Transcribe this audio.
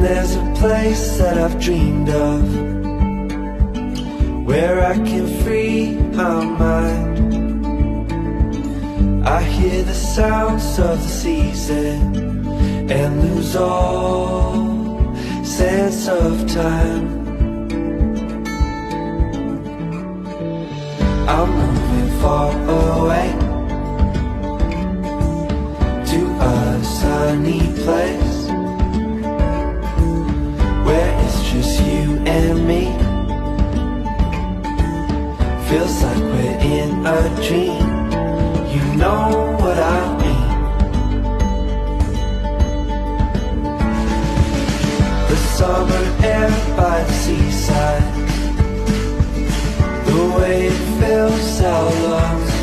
there's a place that I've dreamed of, where I can free my mind. I hear the sounds of the season and lose all sense of time. I'm moving far away to a sunny place where it's just you and me. Feels like we're in a dream. You know what I mean. The summer air by the seaside, the way it fills our lungs,